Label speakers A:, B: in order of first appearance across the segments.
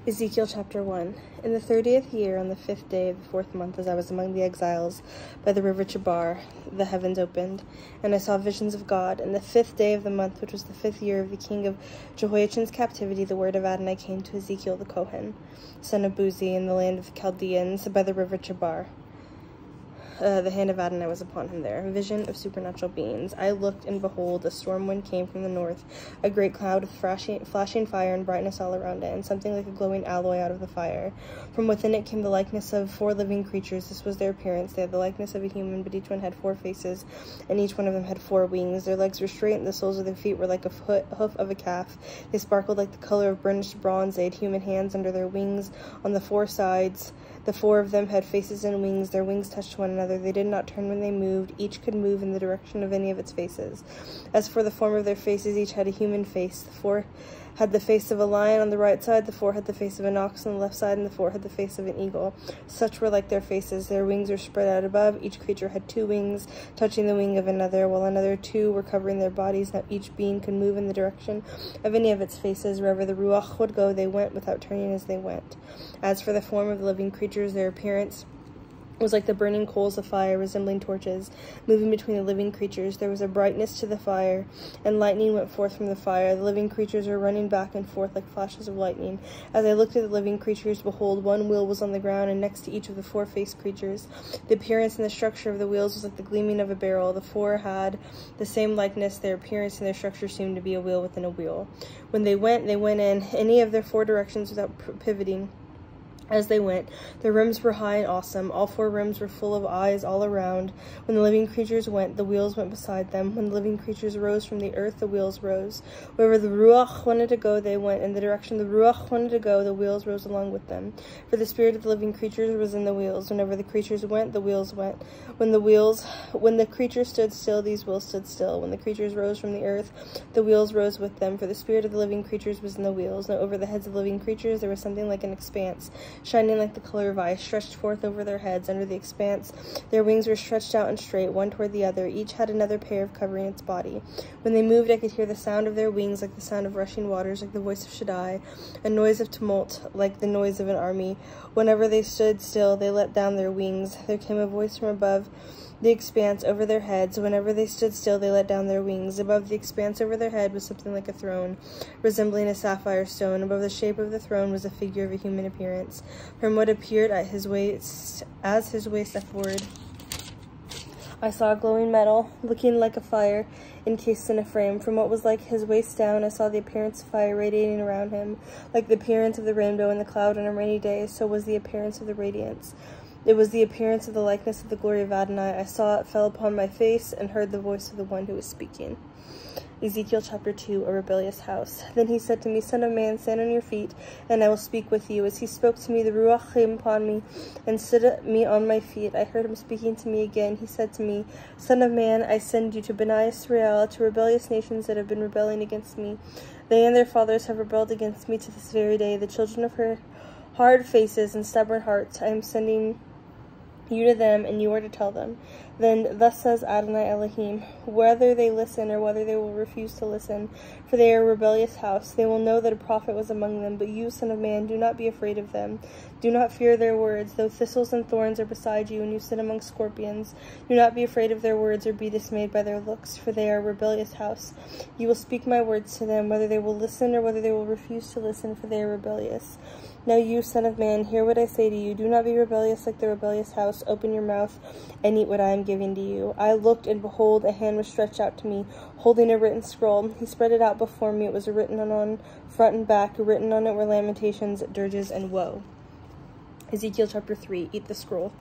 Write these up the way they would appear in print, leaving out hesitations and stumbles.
A: Ezekiel chapter 1. In the 30th year, on the 5th day of the 4th month, as I was among the exiles by the river Chebar, the heavens opened, and I saw visions of God. In the 5th day of the month, which was the 5th year of the king of Jehoiachin's captivity, the word of Adonai came to Ezekiel the Kohen, son of Buzi, in the land of the Chaldeans by the river Chebar. The hand of Adonai was upon him there. A vision of supernatural beings. I looked, and behold, a storm wind came from the north, a great cloud of flashing fire and brightness all around it, and something like a glowing alloy out of the fire. From within it came the likeness of 4 living creatures. This was their appearance. They had the likeness of a human, but each one had 4 faces, and each one of them had 4 wings. Their legs were straight, and the soles of their feet were like a hoof of a calf. They sparkled like the color of burnished bronze. They had human hands under their wings on the 4 sides. The 4 of them had faces and wings. Their wings touched one another. They did not turn when they moved. Each could move in the direction of any of its faces. As for the form of their faces, each had a human face. The 4 had the face of a lion on the right side, the 4 had the face of an ox on the left side, and the 4 had the face of an eagle. Such were like their faces. Their wings were spread out above. Each creature had 2 wings, touching the wing of another, while another 2 were covering their bodies. Now each being could move in the direction of any of its faces. Wherever the Ruach would go, they went, without turning as they went. As for the form of the living creatures, their appearance was like the burning coals of fire, resembling torches, moving between the living creatures. There was a brightness to the fire, and lightning went forth from the fire. The living creatures were running back and forth like flashes of lightning. As I looked at the living creatures, behold, 1 wheel was on the ground, and next to each of the 4-faced creatures. The appearance and the structure of the wheels was like the gleaming of a barrel. The 4 had the same likeness. Their appearance and their structure seemed to be a wheel within a wheel. When they went in any of their 4 directions without pivoting. As they went, their rims were high and awesome. All 4 rims were full of eyes all around. When the living creatures went, the wheels went beside them. When the living creatures rose from the earth, the wheels rose. Wherever the Ruach wanted to go, they went. In the direction the Ruach wanted to go, the wheels rose along with them. For the spirit of the living creatures was in the wheels. Whenever the creatures went, the wheels went. When the creatures stood still, these wheels stood still. When the creatures rose from the earth, the wheels rose with them. For the spirit of the living creatures was in the wheels. Now over the heads of the living creatures there was something like an expanse, shining like the color of ice, stretched forth over their heads. Under the expanse, their wings were stretched out and straight, one toward the other. Each had another pair of covering its body. When they moved, I could hear the sound of their wings, like the sound of rushing waters, like the voice of Shaddai, a noise of tumult, like the noise of an army. Whenever they stood still, they let down their wings. There came a voice from above the expanse over their heads. Whenever they stood still, they let down their wings. Above the expanse over their head was something like a throne, resembling a sapphire stone. Above the shape of the throne was a figure of a human appearance. From what appeared at his waist, as his waist upward, I saw glowing metal, looking like a fire, encased in a frame. From what was like his waist down, I saw the appearance of fire radiating around him. Like the appearance of the rainbow in the cloud on a rainy day, so was the appearance of the radiance. It was the appearance of the likeness of the glory of Adonai. I saw it, fell upon my face, and heard the voice of the one who was speaking. Ezekiel chapter 2, a rebellious house. Then he said to me, Son of man, stand on your feet, and I will speak with you. As he spoke to me, the Ruach came upon me, and set me on my feet. I heard him speaking to me again. He said to me, Son of man, I send you to Bnei Israel, to rebellious nations that have been rebelling against me. They and their fathers have rebelled against me to this very day. The children of her hard faces and stubborn hearts, I am sending you to them, and you are to tell them. Then thus says Adonai Elohim, whether they listen or whether they will refuse to listen, for they are a rebellious house, they will know that a prophet was among them. But you, son of man, do not be afraid of them. Do not fear their words, though thistles and thorns are beside you, and you sit among scorpions. Do not be afraid of their words or be dismayed by their looks, for they are a rebellious house. You will speak my words to them, whether they will listen or whether they will refuse to listen, for they are rebellious. Now you, son of man, hear what I say to you. Do not be rebellious like the rebellious house. Open your mouth and eat what I am giving to you. I looked, and behold, a hand was stretched out to me, holding a written scroll. He spread it out before me. It was written on front and back. Written on it were lamentations, dirges, and woe. Ezekiel chapter 3, eat the scroll.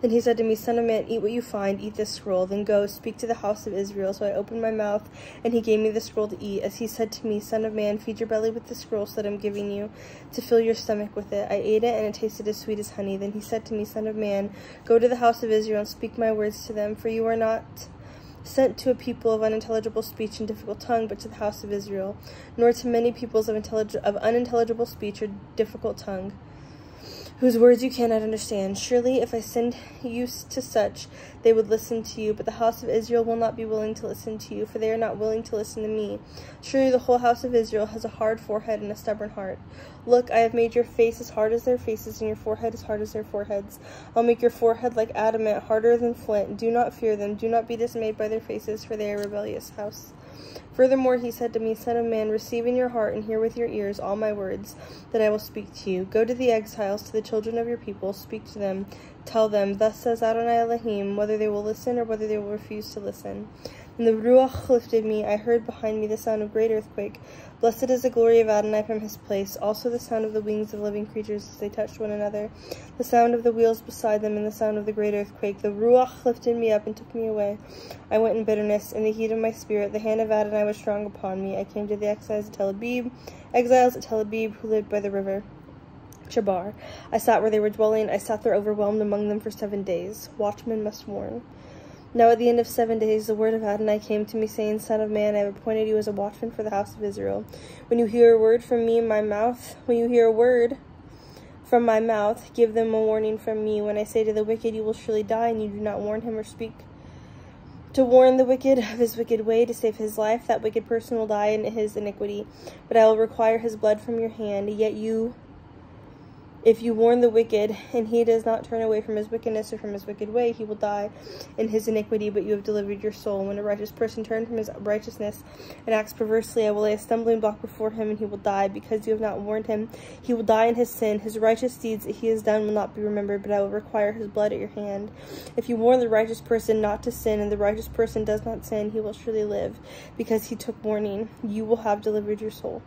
A: Then he said to me, Son of man, eat what you find, eat this scroll. Then go, speak to the house of Israel. So I opened my mouth, and he gave me the scroll to eat. As he said to me, Son of man, feed your belly with the scroll that I'm giving you, to fill your stomach with it. I ate it, and it tasted as sweet as honey. Then he said to me, Son of man, go to the house of Israel and speak my words to them, for you are not sent to a people of unintelligible speech and difficult tongue, but to the house of Israel, nor to many peoples of unintelligible speech or difficult tongue. whose words you cannot understand. Surely if I send you to such, they would listen to you, but the house of Israel will not be willing to listen to you, for they are not willing to listen to me. Surely the whole house of Israel has a hard forehead and a stubborn heart. Look, I have made your face as hard as their faces, and your forehead as hard as their foreheads. I'll make your forehead like adamant, harder than flint. Do not fear them. Do not be dismayed by their faces, for they are a rebellious house. Furthermore, he said to me, Son of man, receive in your heart and hear with your ears all my words that I will speak to you. Go to the exiles, to the children of your people, speak to them, tell them, thus says Adonai Elohim, whether they will listen or whether they will refuse to listen. And the Ruach lifted me. I heard behind me the sound of great earthquake. Blessed is the glory of Adonai from his place, also the sound of the wings of living creatures as they touched one another, the sound of the wheels beside them, and the sound of the great earthquake. The Ruach lifted me up and took me away. I went in bitterness, in the heat of my spirit. The hand of Adonai was strong upon me. I came to the exiles at Tel Abib, who lived by the river Chebar. I sat where they were dwelling. I sat there overwhelmed among them for 7 days. Watchmen must warn. Now at the end of 7 days, the word of Adonai came to me, saying, Son of man, I have appointed you as a watchman for the house of Israel. When you hear a word from my mouth, give them a warning from me. When I say to the wicked, you will surely die, and you do not warn him or speak to warn the wicked of his wicked way, to save his life, that wicked person will die in his iniquity. But I will require his blood from your hand. Yet if you warn the wicked, and he does not turn away from his wickedness or from his wicked way, he will die in his iniquity, but you have delivered your soul. When a righteous person turns from his righteousness and acts perversely, I will lay a stumbling block before him, and he will die, because you have not warned him. He will die in his sin. His righteous deeds that he has done will not be remembered, but I will require his blood at your hand. If you warn the righteous person not to sin, and the righteous person does not sin, he will surely live, because he took warning. You will have delivered your soul.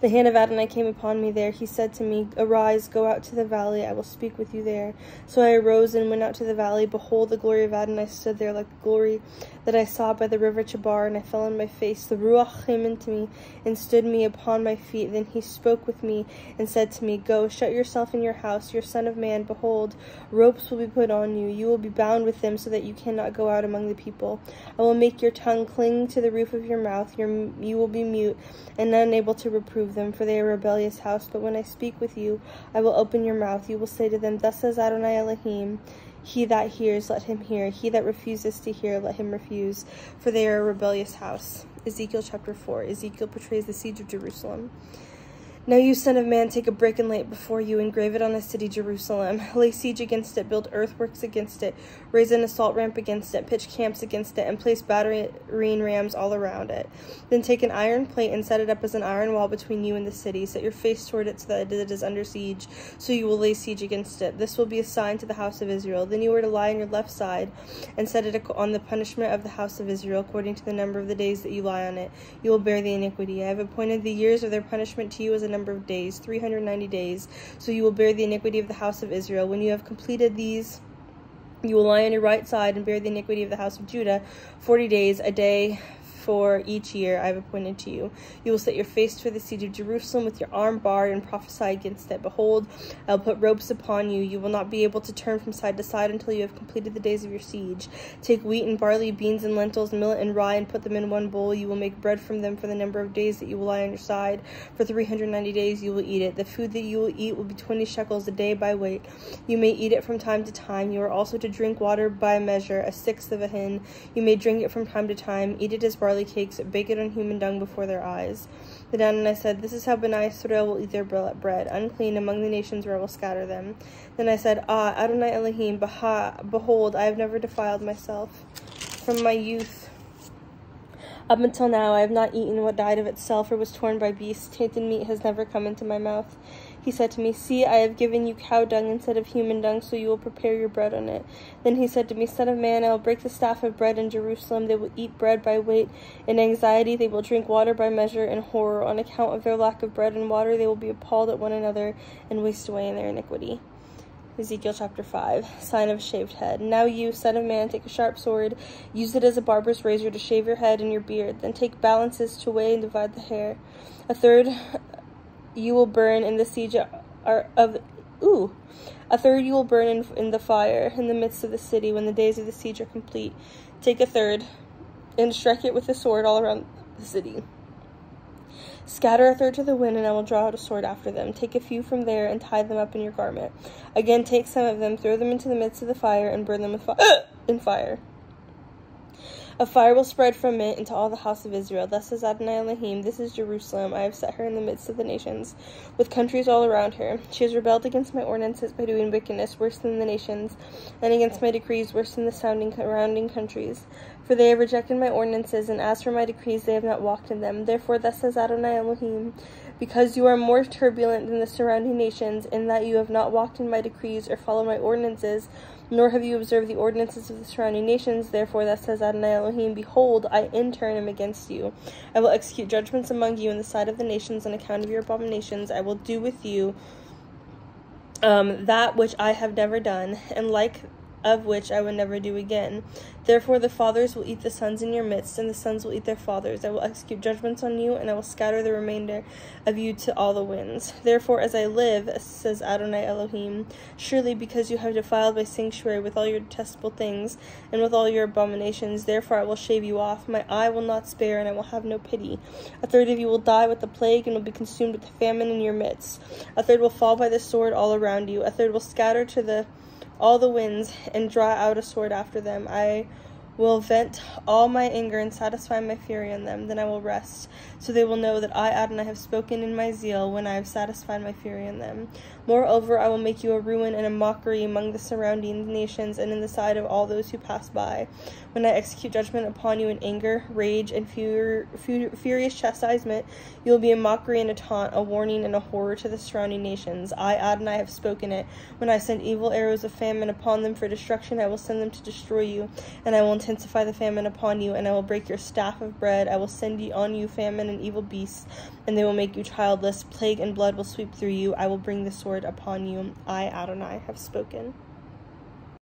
A: The hand of Adonai came upon me there. He said to me, Arise, go out to the valley. I will speak with you there. So I arose and went out to the valley. Behold, the glory of Adonai stood there like the glory that I saw by the river Chebar, and I fell on my face. The Ruach came into me and stood me upon my feet. Then he spoke with me and said to me, Go, shut yourself in your house, your son of man. Behold, ropes will be put on you. You will be bound with them so that you cannot go out among the people. I will make your tongue cling to the roof of your mouth. You will be mute and unable to reprove them, for they are a rebellious house. But when I speak with you, I will open your mouth. You will say to them, Thus says Adonai Elohim, He that hears, let him hear. He that refuses to hear, let him refuse, for they are a rebellious house. Ezekiel chapter 4. Ezekiel portrays the siege of Jerusalem. Now you, son of man, take a brick and lay it before you, and grave it on the city Jerusalem. Lay siege against it, build earthworks against it, raise an assault ramp against it, pitch camps against it, and place battering rams all around it. Then take an iron plate and set it up as an iron wall between you and the city. Set your face toward it so that it is under siege, so you will lay siege against it. This will be a sign to the house of Israel. Then you are to lie on your left side, and set it on the punishment of the house of Israel, according to the number of the days that you lie on it. You will bear the iniquity. I have appointed the years of their punishment to you as a number of days, 390 days, so you will bear the iniquity of the house of Israel. When you have completed these, you will lie on your right side and bear the iniquity of the house of Judah 40 days, a day for each year I have appointed to you. You will set your face toward the siege of Jerusalem with your arm barred and prophesy against it. Behold, I will put ropes upon you. You will not be able to turn from side to side until you have completed the days of your siege. Take wheat and barley, beans and lentils, millet and rye, and put them in one bowl. You will make bread from them for the number of days that you will lie on your side. For 390 days you will eat it. The food that you will eat will be 20 shekels a day by weight. You may eat it from time to time. You are also to drink water by measure, a sixth of a hin. You may drink it from time to time. Eat it as barley cakes, bake it on human dung before their eyes. Then Adonai said, This is how Bnei Israel will eat their bread, unclean among the nations where I will scatter them. Then I said, Adonai Elohim, behold, I have never defiled myself. From my youth up until now, I have not eaten what died of itself or was torn by beasts. Tainted meat has never come into my mouth. He said to me, See, I have given you cow dung instead of human dung, so you will prepare your bread on it. Then he said to me, Son of man, I will break the staff of bread in Jerusalem. They will eat bread by weight. In anxiety, they will drink water by measure. In horror, on account of their lack of bread and water, they will be appalled at one another and waste away in their iniquity. Ezekiel chapter 5, sign of a shaved head. Now you, son of man, take a sharp sword, use it as a barber's razor to shave your head and your beard. Then take balances to weigh and divide the hair. A third you will burn in the siege a third you will burn in the fire in the midst of the city when the days of the siege are complete. Take a third and strike it with the sword all around the city. Scatter a third to the wind, and I will draw out a sword after them. Take a few from there, and tie them up in your garment. Again, take some of them, throw them into the midst of the fire, and burn them with fire. A fire will spread from it into all the house of Israel. Thus says Adonai Elohim, this is Jerusalem. I have set her in the midst of the nations, with countries all around her. She has rebelled against my ordinances by doing wickedness worse than the nations, and against my decrees worse than the surrounding countries. For they have rejected my ordinances, and as for my decrees, they have not walked in them. Therefore, thus says Adonai Elohim, because you are more turbulent than the surrounding nations, in that you have not walked in my decrees or followed my ordinances, nor have you observed the ordinances of the surrounding nations. Therefore, thus says Adonai Elohim, behold, I in turn am against you. I will execute judgments among you in the sight of the nations on account of your abominations. I will do with you that which I have never done, and like of which I will never do again. Therefore the fathers will eat the sons in your midst, and the sons will eat their fathers. I will execute judgments on you, and I will scatter the remainder of you to all the winds. Therefore, as I live, says Adonai Elohim, surely because you have defiled my sanctuary with all your detestable things, and with all your abominations, therefore I will shave you off. My eye will not spare, and I will have no pity. A third of you will die with the plague, and will be consumed with the famine in your midst. A third will fall by the sword all around you. A third will scatter to all the winds, and draw out a sword after them. I will vent all my anger and satisfy my fury on them. Then I will rest, so they will know that I, Adonai, have spoken in my zeal when I have satisfied my fury on them. Moreover, I will make you a ruin and a mockery among the surrounding nations, and in the sight of all those who pass by. When I execute judgment upon you in anger, rage, and furious chastisement, you will be a mockery and a taunt, a warning and a horror to the surrounding nations. I, Adonai, have spoken it. When I send evil arrows of famine upon them for destruction, I will send them to destroy you, and I will intensify the famine upon you, and I will break your staff of bread. I will send on you famine and evil beasts, and they will make you childless. Plague and blood will sweep through you. I will bring the sword upon you. I, Adonai, have spoken.